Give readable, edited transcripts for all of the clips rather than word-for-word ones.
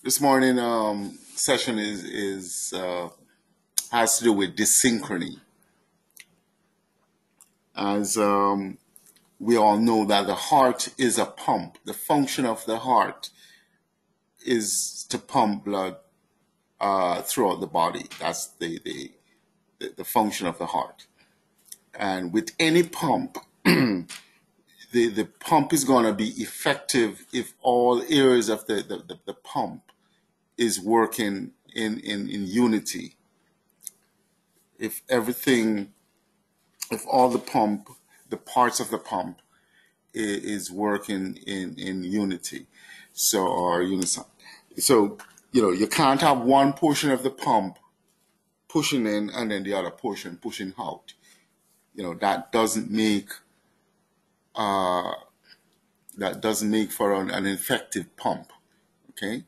This morning session is has to do with dysynchrony. As we all know that the heart is a pump. The function of the heart is to pump blood throughout the body. That's the function of the heart. And with any pump, the pump is going to be effective if all areas of the pump is working in unity. If everything, if all the parts of the pump is working in unity, or unison. So, you can't have one portion of the pump pushing in and then the other portion pushing out. That doesn't make for an effective pump. Okay.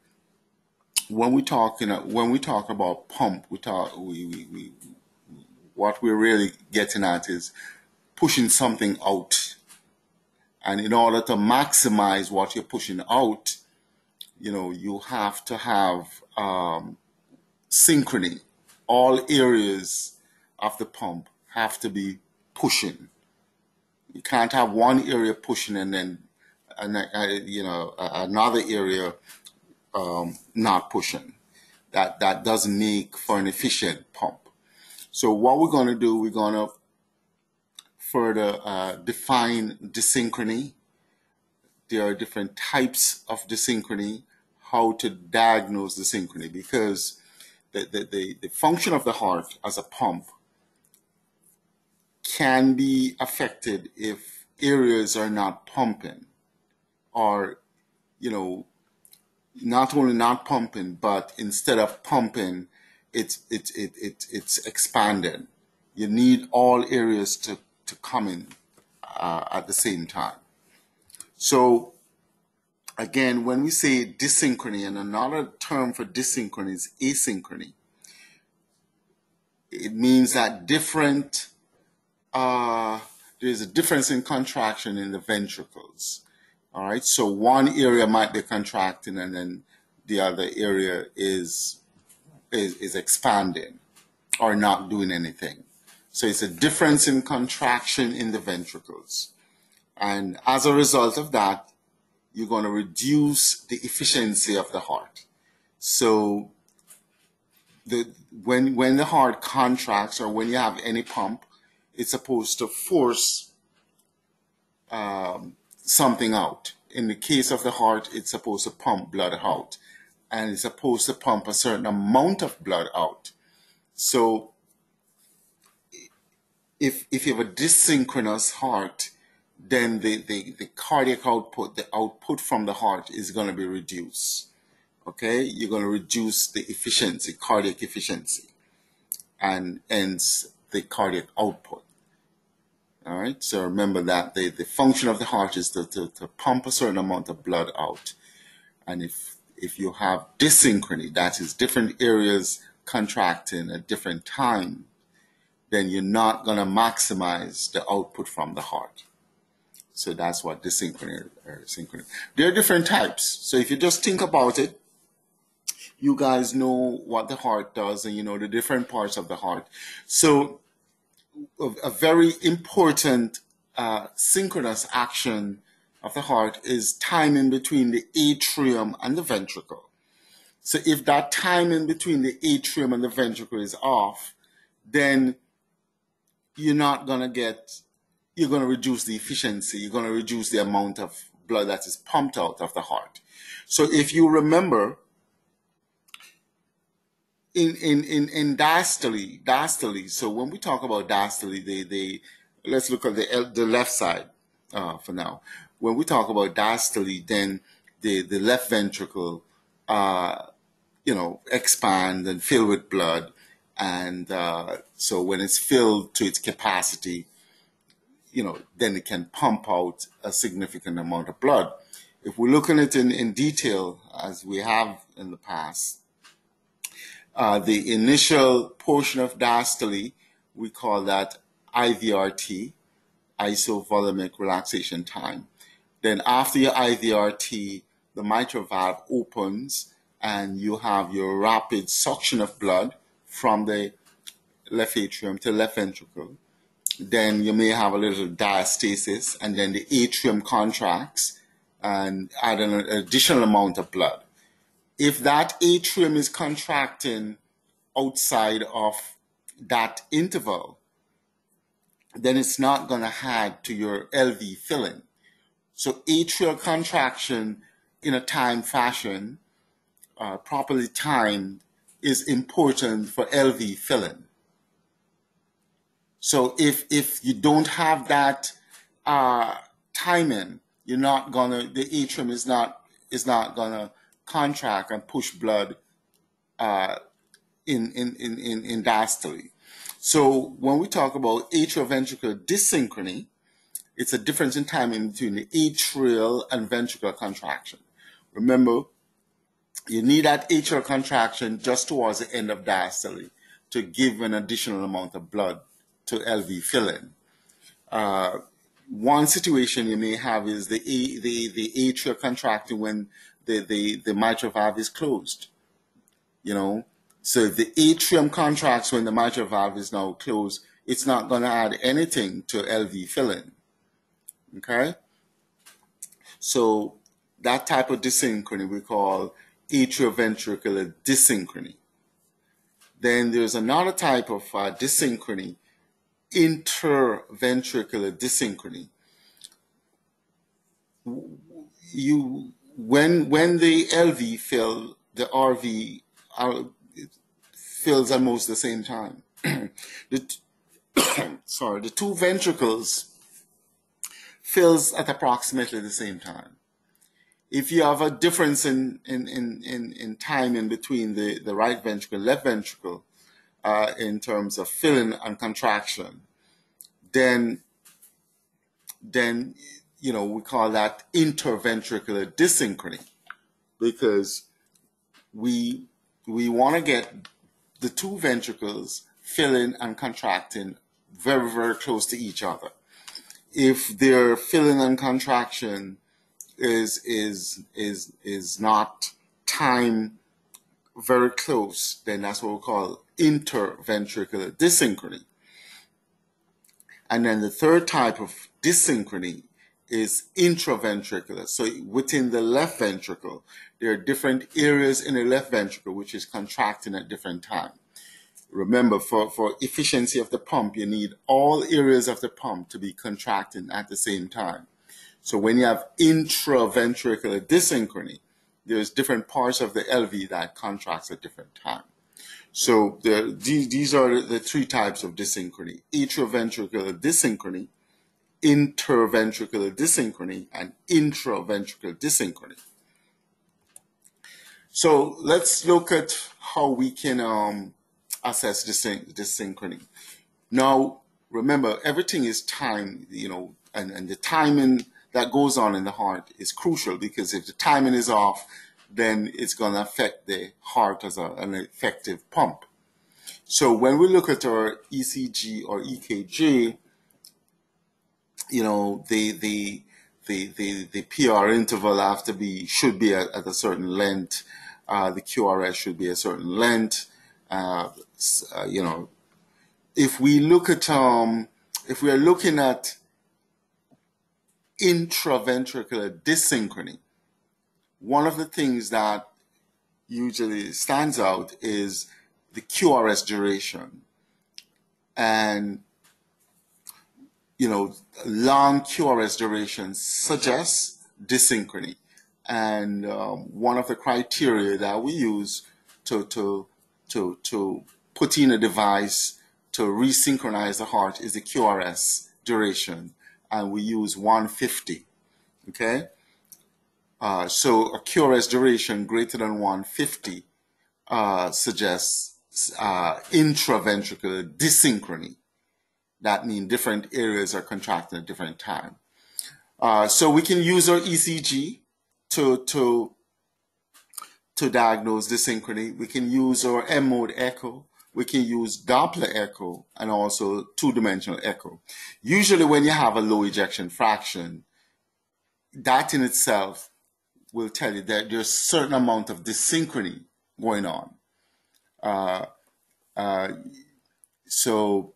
When we talk about pump, we what we're really getting at is pushing something out. And in order to maximize what you're pushing out, you have to have synchrony. All areas of the pump have to be pushing. You can't have one area pushing and then another area not pushing. That doesn't make for an efficient pump. So what we're going to do, we're going to further define dysynchrony. There are different types of dysynchrony, how to diagnose dysynchrony, because the function of the heart as a pump can be affected if areas are not pumping, or not only not pumping, but instead of pumping, it's expanding. You need all areas to come in at the same time. So again, when we say dysynchrony, and another term for dysynchrony is asynchrony, it means that there's a difference in contraction in the ventricles. All right, so one area might be contracting and then the other area is expanding or not doing anything. So it's a difference in contraction in the ventricles. And as a result of that, you're going to reduce the efficiency of the heart. So when the heart contracts, or when you have any pump, it's supposed to force something out. In the case of the heart, it's supposed to pump blood out, and it's supposed to pump a certain amount of blood out. So if you have a dysynchronous heart, then the cardiac output, the output from the heart, is going to be reduced. Okay, you're going to reduce the efficiency, cardiac efficiency, and hence the cardiac output. All right, so remember that the function of the heart is to pump a certain amount of blood out. And if you have dysynchrony, that is different areas contracting at different time, then you're not going to maximize the output from the heart. So that's what dysynchrony or synchrony. There are different types. So if you just think about it, you guys know what the heart does, and you know the different parts of the heart. So a very important synchronous action of the heart is timing between the atrium and the ventricle. So if that timing between the atrium and the ventricle is off, then you're going to reduce the efficiency. You're going to reduce the amount of blood that is pumped out of the heart. So if you remember, in diastole, so when we talk about diastole, let's look at the left side for now. When we talk about diastole, then the left ventricle expand and fill with blood, and so when it's filled to its capacity, then it can pump out a significant amount of blood. If we're looking at it in detail, as we have in the past, the initial portion of diastole, we call that IVRT, isovolumic relaxation time. Then after your IVRT, the mitral valve opens and you have your rapid suction of blood from the left atrium to left ventricle, then you may have a little diastasis, and then the atrium contracts and add an additional amount of blood. If that atrium is contracting outside of that interval, then it's not going to add to your LV filling. So atrial contraction in a timed fashion, properly timed, is important for LV filling. So if you don't have that timing, the atrium is not gonna contract and push blood in diastole. So when we talk about atrioventricular dyssynchrony, it's a difference in timing between the atrial and ventricular contraction. Remember, you need that atrial contraction just towards the end of diastole to give an additional amount of blood to LV filling. One situation you may have is the atria contracting when the mitral valve is closed. So if the atrium contracts when the mitral valve is now closed, it's not going to add anything to LV filling. Okay? So that type of dyssynchrony we call atrioventricular dyssynchrony. Then there's another type of dyssynchrony, interventricular dyssynchrony. When the LV fill, the RV fills almost the same time. The two ventricles fills at approximately the same time. If you have a difference in time in between the right ventricle and left ventricle in terms of filling and contraction, then we call that interventricular dyssynchrony, because we want to get the two ventricles filling and contracting very, very close to each other. If their filling and contraction is not timed very close, then that's what we call interventricular dyssynchrony. And then the third type of dyssynchrony is intraventricular. So within the left ventricle, there are different areas in the left ventricle which is contracting at different times. Remember, for efficiency of the pump, you need all areas of the pump to be contracting at the same time. So when you have intraventricular dyssynchrony, there's different parts of the LV that contracts at different times. So these are the three types of dyssynchrony: atrioventricular dyssynchrony, interventricular dyssynchrony, and intraventricular dyssynchrony. So let's look at how we can assess dyssynchrony. Now, remember, everything is timed, and the timing that goes on in the heart is crucial, because if the timing is off, then it's going to affect the heart as an effective pump. So when we look at our ECG or EKG, the PR interval should be at a certain length. The QRS should be a certain length. If we look at if we are looking at intraventricular dyssynchrony, one of the things that usually stands out is the QRS duration. And, long QRS duration suggests dyssynchrony. And one of the criteria that we use to put in a device to resynchronize the heart is the QRS duration. And we use 150, okay? So a QRS duration greater than 150 suggests intraventricular dyssynchrony. That means different areas are contracting at different time. So we can use our ECG to diagnose dyssynchrony. We can use our M-mode echo. We can use Doppler echo and also two-dimensional echo. Usually when you have a low ejection fraction, that in itself will tell you that there's a certain amount of dyssynchrony going on. So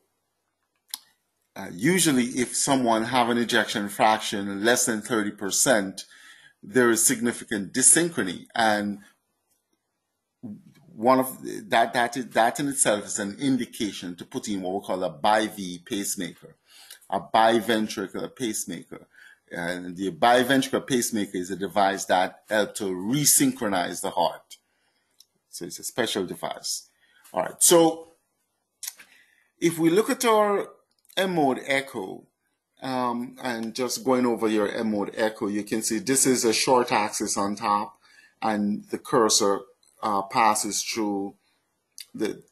usually if someone have an ejection fraction less than 30%, there is significant dyssynchrony. And one of that in itself is an indication to put in what we call a BiV pacemaker, a biventricular pacemaker. And the biventricular pacemaker is a device that helps to resynchronize the heart. So it's a special device. All right. So if we look at our M-mode echo, and just going over your M-mode echo, you can see this is a short axis on top, and the cursor passes through the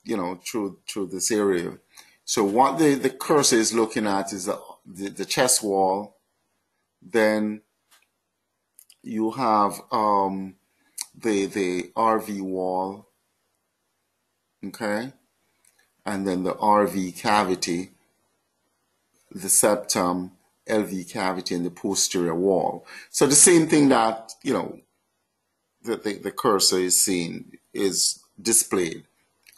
through this area. So what the cursor is looking at is the chest wall. Then you have the RV wall, okay, and then the RV cavity, the septum, LV cavity, and the posterior wall. So the same thing that the cursor is seen is displayed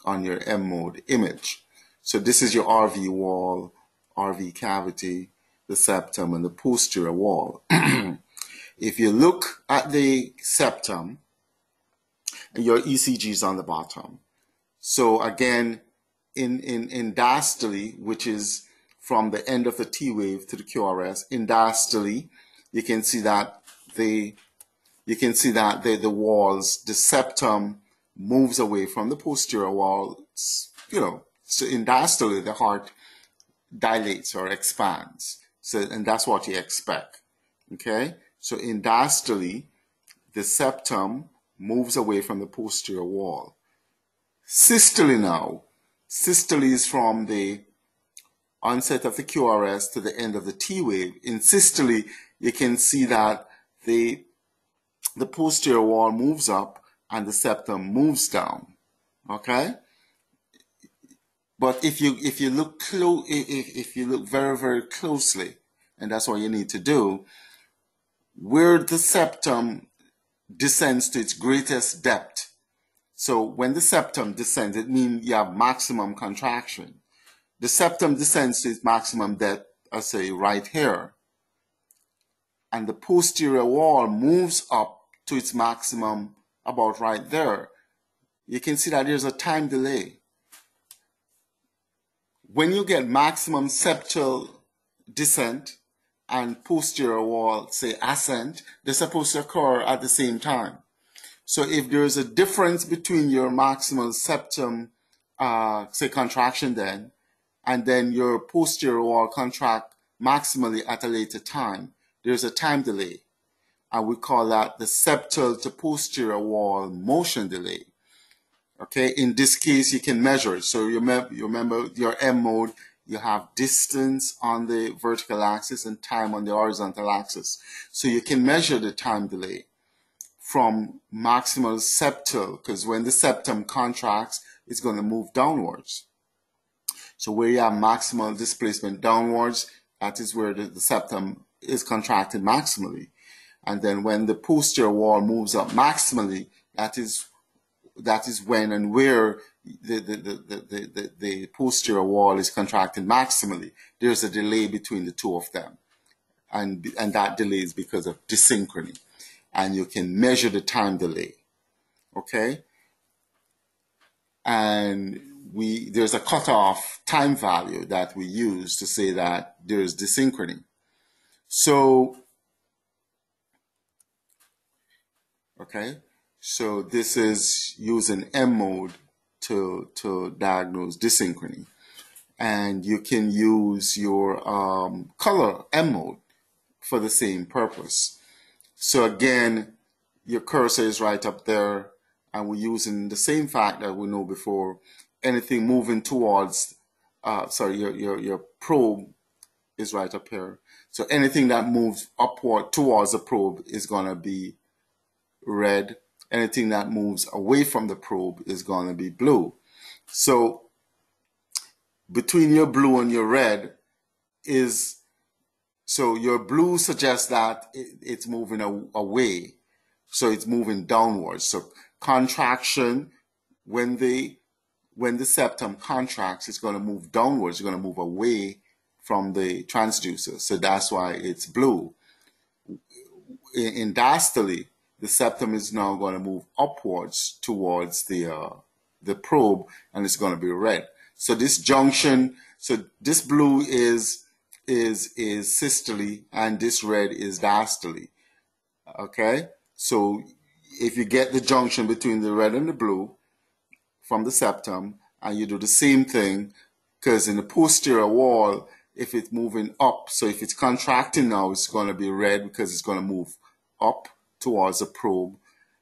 on your M-mode image. So this is your RV wall, RV cavity, the septum, and the posterior wall. If you look at the septum, your ECG is on the bottom. So again, in diastole, which is from the end of the T wave to the QRS, in diastole, you can see that the walls, the septum moves away from the posterior wall. So in diastole, the heart dilates or expands. So, and that's what you expect. Okay. So in diastole, the septum moves away from the posterior wall. Systole now. Systole is from the onset of the QRS to the end of the T wave. In systole, you can see that the posterior wall moves up and the septum moves down. Okay? But if you look very, very closely, and that's what you need to do, where the septum descends to its greatest depth. So when the septum descends, it means you have maximum contraction. The septum descends to its maximum depth, I say right here. And the posterior wall moves up to its maximum about right there. You can see that there's a time delay. When you get maximum septal descent and posterior wall, say, ascent, they're supposed to occur at the same time. So if there's a difference between your maximal septum, say, contraction then, and then your posterior wall contract maximally at a later time, there's a time delay. And we call that the septal to posterior wall motion delay. Okay, in this case, you can measure it. So you remember your M mode, you have distance on the vertical axis and time on the horizontal axis. So you can measure the time delay from maximal septal, because when the septum contracts, it's going to move downwards. So where you have maximal displacement downwards, that is where the septum is contracted maximally. And then when the posterior wall moves up maximally, that is when and where the posterior wall is contracted maximally. There's a delay between the two of them. And that delay is because of dyssynchrony. And you can measure the time delay. Okay? And there's a cutoff time value that we use to say that there's dyssynchrony. So, okay? So this is using M mode to diagnose dyssynchrony. And you can use your color M mode for the same purpose. So again, your cursor is right up there, and we're using the same fact that we know before. Anything moving towards, your probe is right up here. So anything that moves upward towards the probe is going to be red. Anything that moves away from the probe is going to be blue. So between your blue and your red so your blue suggests that it's moving away. So it's moving downwards. So contraction, when the septum contracts, it's going to move downwards. It's going to move away from the transducer. So that's why it's blue. In diastole, the septum is now going to move upwards towards the probe, and it's going to be red. So this junction, so this blue is systole, and this red is diastole. Okay, so if you get the junction between the red and the blue from the septum, and you do the same thing, because in the posterior wall, if it's moving up, so if it's contracting now, it's going to be red because it's going to move up towards the probe,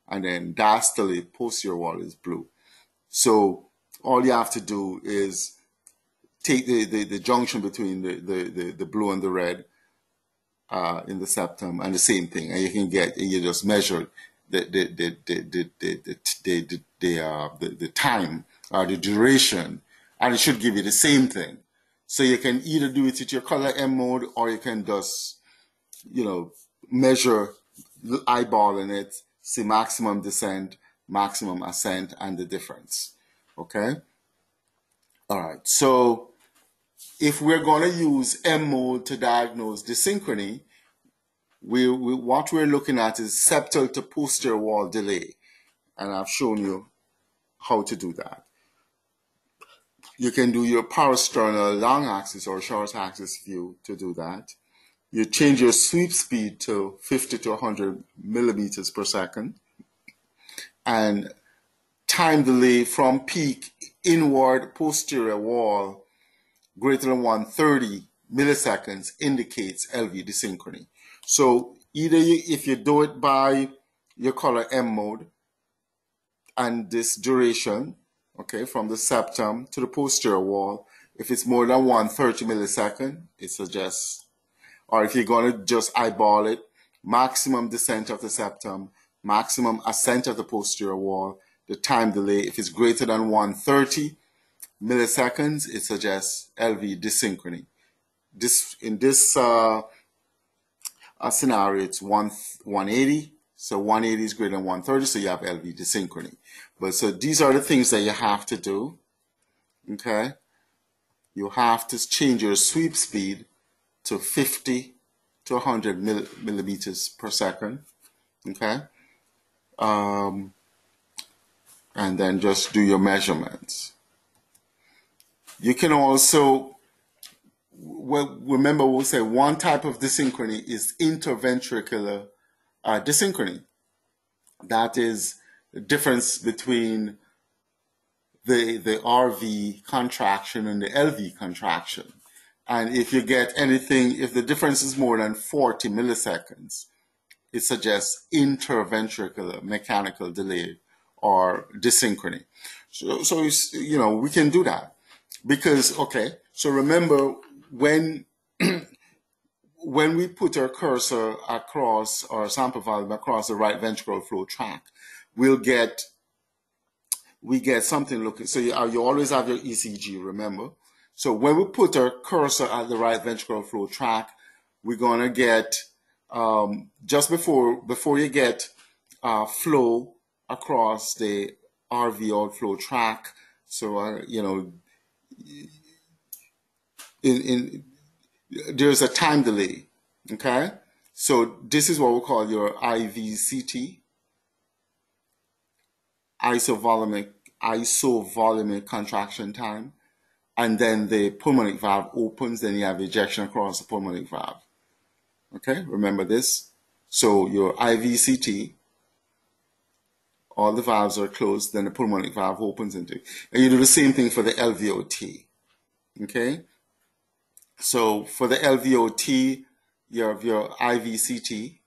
and then diastole, posterior wall, is blue. So all you have to do is take the junction between the blue and the red in the septum, and the same thing, and you just measure the time or the duration, and it should give you the same thing. So you can either do it with your color M mode, or you can just, measure, eyeballing it, see maximum descent, maximum ascent, and the difference. Okay? All right. So if we're going to use M mode to diagnose dysynchrony, what we're looking at is septal to posterior wall delay. And I've shown you how to do that. You can do your parasternal long axis or short axis view to do that. You change your sweep speed to 50 to 100 millimeters per second. And time delay from peak inward posterior wall greater than 130 milliseconds indicates LV dysynchrony. So either if you do it by your color M mode, and this duration, okay, from the septum to the posterior wall, if it's more than 130 millisecond, it suggests, or if you're going to just eyeball it, maximum descent of the septum, maximum ascent of the posterior wall, the time delay, if it's greater than 130 milliseconds, it suggests LV dysynchrony. In this scenario, it's 180. So 180 is greater than 130, so you have LV dysynchrony. But so these are the things that you have to do. Okay? You have to change your sweep speed to 50 to 100 millimeters per second. Okay? And then just do your measurements. You can also, remember we'll say one type of dysynchrony is interventricular dysynchrony. That is the difference between the RV contraction and the LV contraction. And if you get anything, if the difference is more than 40 milliseconds, it suggests interventricular mechanical delay or dysynchrony. So we can do that. Because, okay, so remember when we put our cursor across our sample volume across the right ventricular flow tract, we get something looking. So you always have your ECG, remember? So when we put our cursor at the right ventricular flow tract, we're gonna get just before you get flow across the RV outflow tract. So there's a time delay, okay? So this is what we call your IVCT, isovolumic contraction time. And then the pulmonic valve opens, then you have ejection across the pulmonic valve. Okay, remember this? So your IVCT, all the valves are closed, then the pulmonic valve opens into it. And you do the same thing for the LVOT, okay? So for the LVOT, you have your IVCT,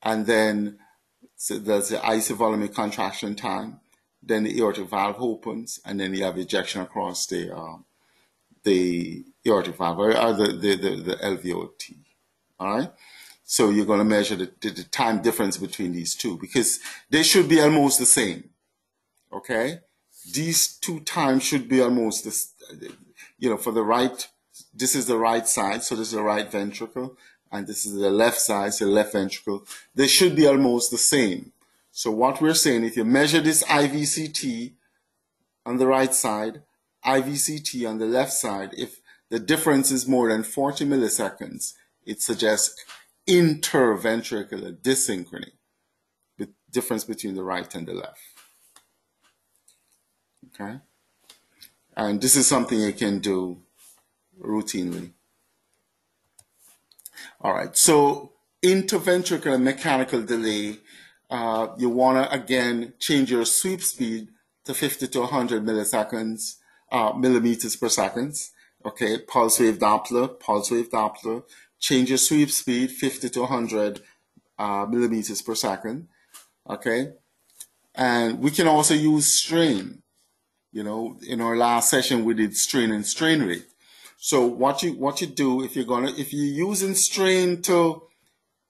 and then so there's the isovolumic contraction time, then the aortic valve opens, and then you have ejection across the aortic valve, or the LVOT, all right? So you're going to measure the time difference between these two, because they should be almost the same, okay? These two times should be almost this, for the right. This is the right side, so this is the right ventricle, and this is the left side, so left ventricle. They should be almost the same. So what we're saying, if you measure this IVCT on the right side, IVCT on the left side, if the difference is more than 40 milliseconds, it suggests interventricular dysynchrony, the difference between the right and the left. Okay? And this is something you can do routinely. All right, so interventricular mechanical delay, you want to, again, change your sweep speed to 50 to 100 milliseconds, millimeters per second. Okay, pulse wave Doppler, change your sweep speed 50 to 100 millimeters per second. Okay, and we can also use strain. You know, in our last session we did strain and strain rate. So what you do, if you're using strain to,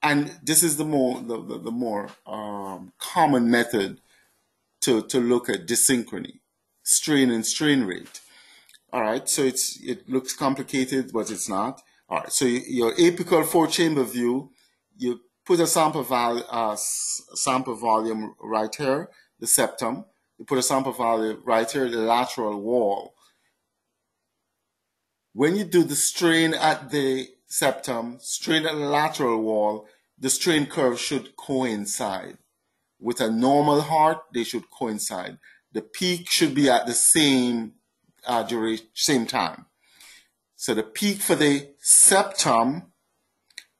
and this is the more common method to look at dysynchrony, strain and strain rate. All right, so it looks complicated, but it's not. All right, so your apical 4-chamber view, you put a sample volume right here, the septum. You put a sample volume right here, the lateral wall. When you do the strain at the septum, strain at the lateral wall, the strain curve should coincide. With a normal heart, they should coincide. The peak should be at the same duration, same time. So the peak for the septum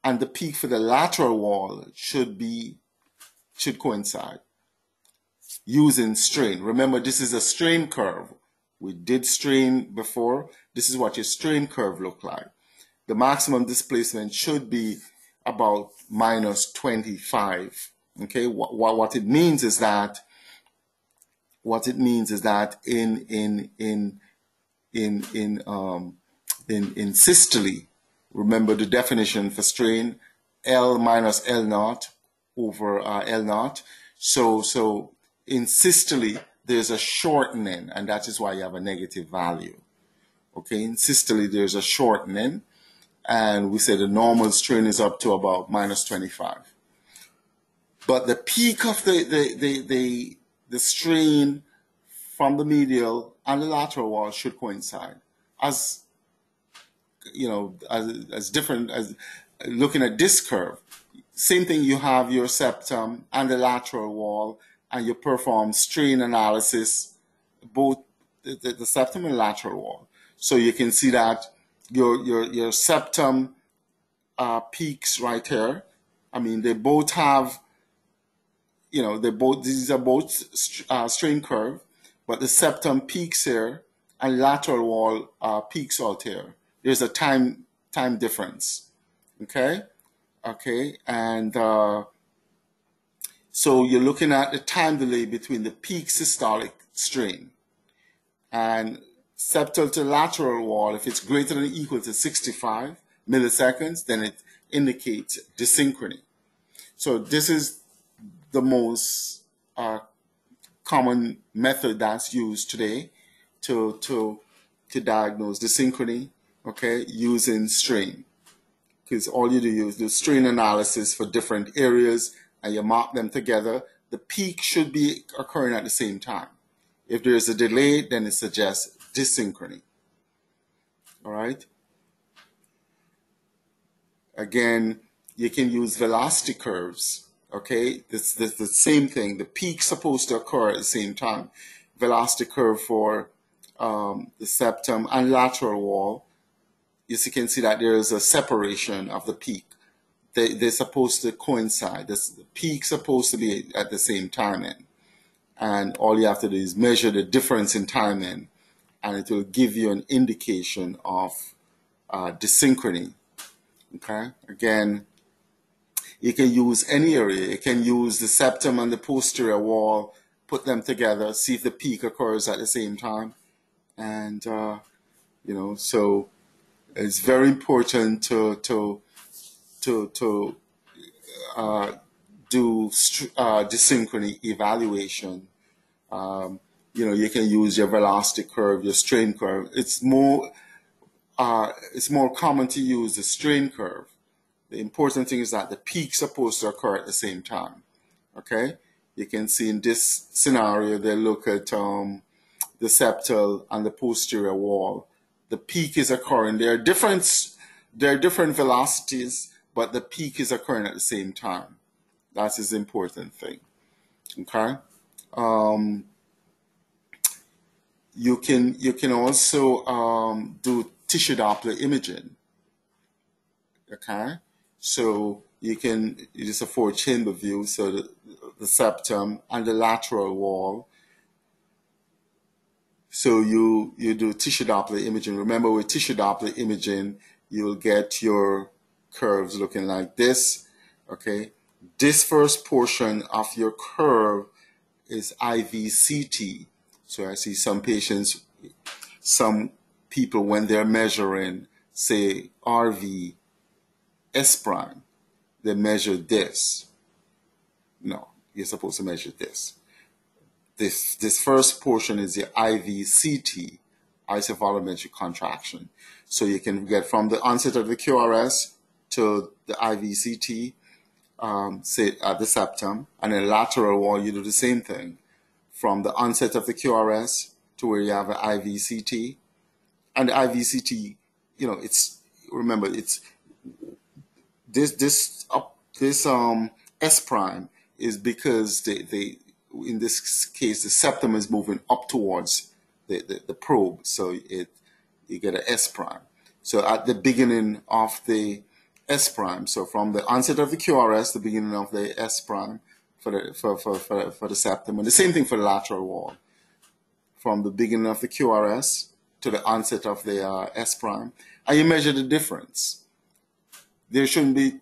and the peak for the lateral wall should coincide using strain. Remember, this is a strain curve. We did strain before. This is what your strain curve look like. The maximum displacement should be about minus 25. Okay, what it means is that in systole, remember the definition for strain, L minus L naught over L naught. So in systole, there's a shortening, and that is why you have a negative value. Okay, in systole, there's a shortening, and we say the normal strain is up to about minus 25. But the peak of the strain from the medial and the lateral wall should coincide. As you know, as different as looking at this curve, same thing, you have your septum and the lateral wall, and you perform strain analysis, both the septum and lateral wall. So you can see that your septum peaks right here. I mean, they both have, you know, these are both strain curve, but the septum peaks here and lateral wall peaks out here. There's a time difference. Okay, and so you're looking at the time delay between the peak systolic strain and septal to lateral wall. If it's greater than or equal to 65 milliseconds, then it indicates dysynchrony. So this is the most common method that's used today to diagnose dysynchrony, okay, using strain. Because all you do is do strain analysis for different areas and you mark them together. The peak should be occurring at the same time. If there is a delay, then it suggests dysynchrony. All right. Again, you can use velocity curves. Okay, this the same thing. The peak's supposed to occur at the same time. Velocity curve for the septum and lateral wall. You can see that there is a separation of the peak. They're supposed to coincide. The peak's supposed to be at the same time end. And all you have to do is measure the difference in time end, and it will give you an indication of dysynchrony. Okay, again, you can use any area. You can use the septum and the posterior wall, put them together, see if the peak occurs at the same time. And, you know, so it's very important to do dysynchrony evaluation. You know, you can use your velocity curve, your strain curve. It's more common to use the strain curve. The important thing is that the peak's supposed to occur at the same time. Okay, you can see in this scenario they look at the septal and the posterior wall. The peak is occurring. There are different velocities, but the peak is occurring at the same time. That is the important thing. Okay. You can also do tissue Doppler imaging. Okay, so it is a four-chamber view. So the septum and the lateral wall. So you do tissue Doppler imaging. Remember, with tissue Doppler imaging, you'll get your curves looking like this. Okay, this first portion of your curve is IVCT. So I see some people, when they're measuring, say, RV S prime, they measure this. No, you're supposed to measure this. This first portion is the IVCT, isovolumetric contraction. So you can get from the onset of the QRS to the IVCT, say at the septum, and then lateral wall, you do the same thing. From the onset of the QRS to where you have an IVCT. And the IVCT, remember, it's this S prime is because they in this case the septum is moving up towards the probe, so you get an S prime. So at the beginning of the S prime, so from the onset of the QRS, the beginning of the S prime for the septum, and the same thing for the lateral wall. From the beginning of the QRS to the onset of the S prime, and you measure the difference. There shouldn't be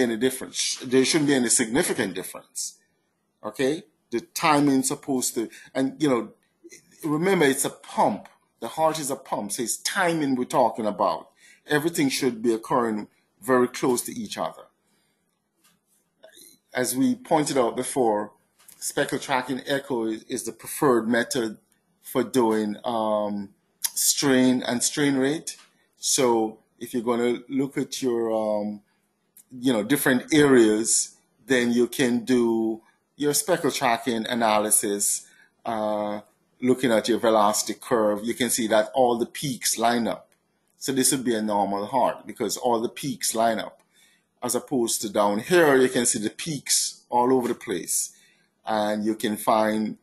any difference. There shouldn't be any significant difference. Okay, the timing supposed to, and remember, it's a pump. The heart is a pump, so it's timing we're talking about. Everything should be occurring very close to each other. As we pointed out before, speckle tracking echo is the preferred method for doing strain and strain rate. So if you're going to look at your different areas, then you can do your speckle tracking analysis, looking at your velocity curve. You can see that all the peaks line up. So this would be a normal heart because all the peaks line up. As opposed to down here, you can see the peaks all over the place. And you can find,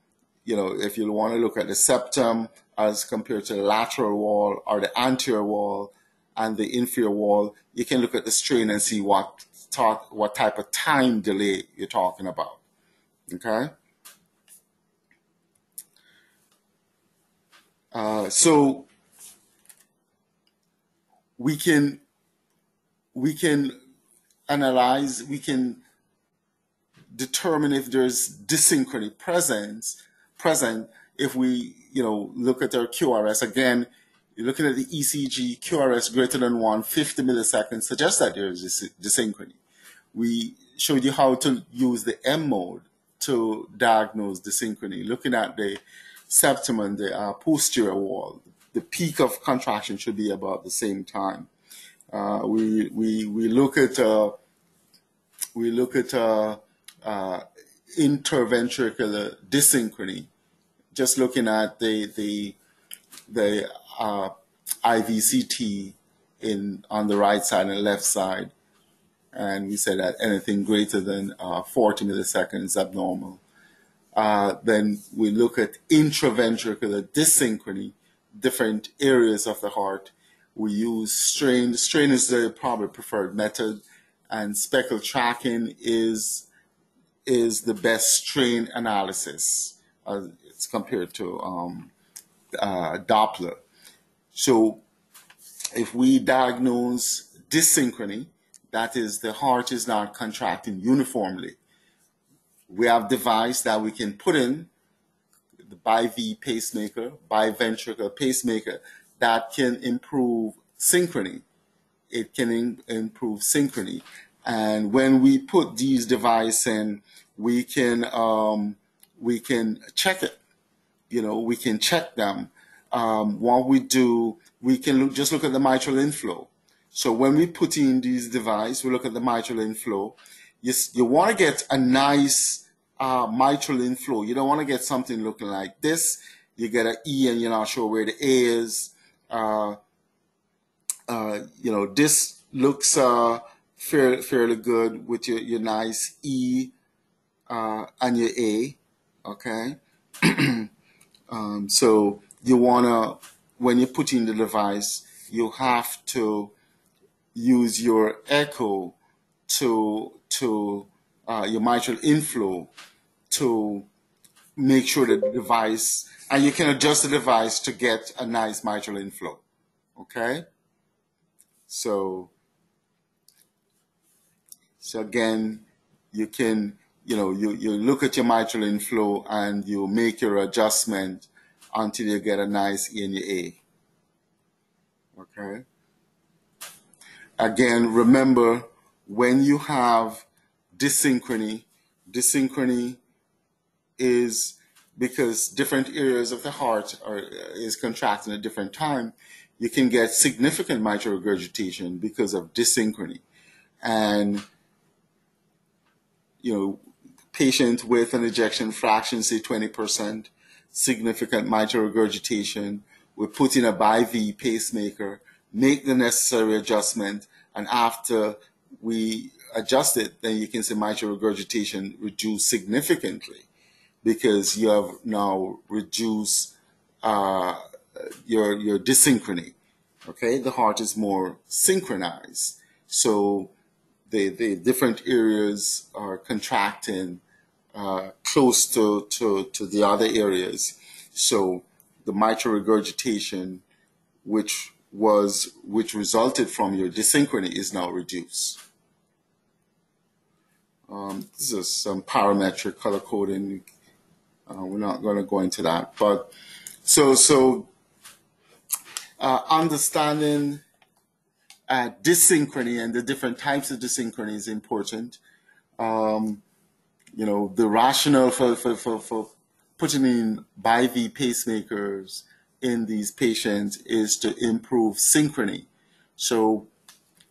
if you want to look at the septum as compared to the lateral wall or the anterior wall and the inferior wall, you can look at the strain and see what type of time delay you're talking about. Okay? So we can analyze, we can determine if there's dysynchrony present if we look at our QRS. Again, you're looking at the ECG, QRS greater than 150 milliseconds suggests that there is dysynchrony. We showed you how to use the M mode to diagnose dysynchrony, looking at the septum and the posterior wall. The peak of contraction should be about the same time. We look at interventricular dysynchrony, just looking at the IVCT on the right side and left side, and we said that anything greater than 40 milliseconds is abnormal. Then we look at intraventricular dysynchrony, different areas of the heart. We use strain. Strain is the probably preferred method, and speckle tracking is the best strain analysis as compared to Doppler. So if we diagnose dysynchrony, that is the heart is not contracting uniformly, we have a device that we can put in, the BiV pacemaker, biventricular pacemaker, that can improve synchrony. It can improve synchrony. And when we put these devices in, we can check it. We can check them. What we do, we can just look at the mitral inflow. So when we put in these devices, we look at the mitral inflow. You want to get a nice mitral inflow. You don't want to get something looking like this. You get an E and you're not sure where the A is. This looks fairly good with your nice E and your A. Okay. So you want to, when you put in the device, you have to use your echo to your mitral inflow to make sure that the device, and you can adjust the device to get a nice mitral inflow. Okay, so again, you can you look at your mitral inflow and you make your adjustment until you get a nice E and your A. Okay. Again, remember, when you have dysynchrony is because different areas of the heart is contracting at different time. You can get significant mitral regurgitation because of dysynchrony. And, patient with an ejection fraction, say 20%, significant mitral regurgitation, we put in a BiV pacemaker, make the necessary adjustment, and after we adjust it, then you can see mitral regurgitation reduce significantly because you have now reduced your dysynchrony. Okay, the heart is more synchronized, so the different areas are contracting close to the other areas. So the mitral regurgitation, which resulted from your dysynchrony, is now reduced. This is some parametric color coding. We're not going to go into that, but so understanding dysynchrony and the different types of dysynchrony is important. The rationale for putting in BiV pacemakers in these patients is to improve synchrony. So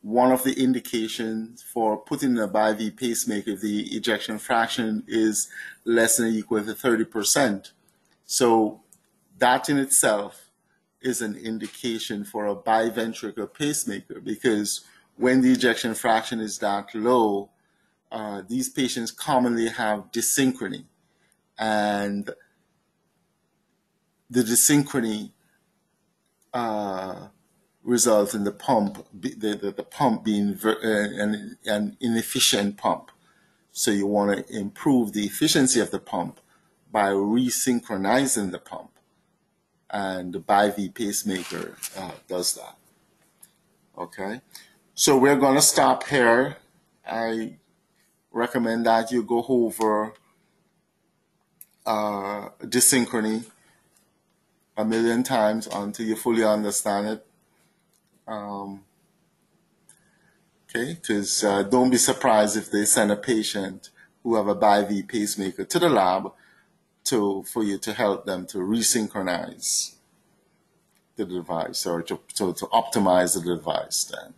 one of the indications for putting in a BiV pacemaker, if the ejection fraction is less than or equal to 30%. So that in itself is an indication for a biventricular pacemaker, because when the ejection fraction is that low, these patients commonly have dysynchrony, and the dysynchrony results in the pump, the pump being an inefficient pump. So you want to improve the efficiency of the pump by resynchronizing the pump, and the BiV pacemaker does that. Okay, so we're going to stop here. I recommend that you go over dysynchrony a million times until you fully understand it. Okay, because don't be surprised if they send a patient who have a BiV pacemaker to the lab for you to help them to resynchronize the device, or to optimize the device then.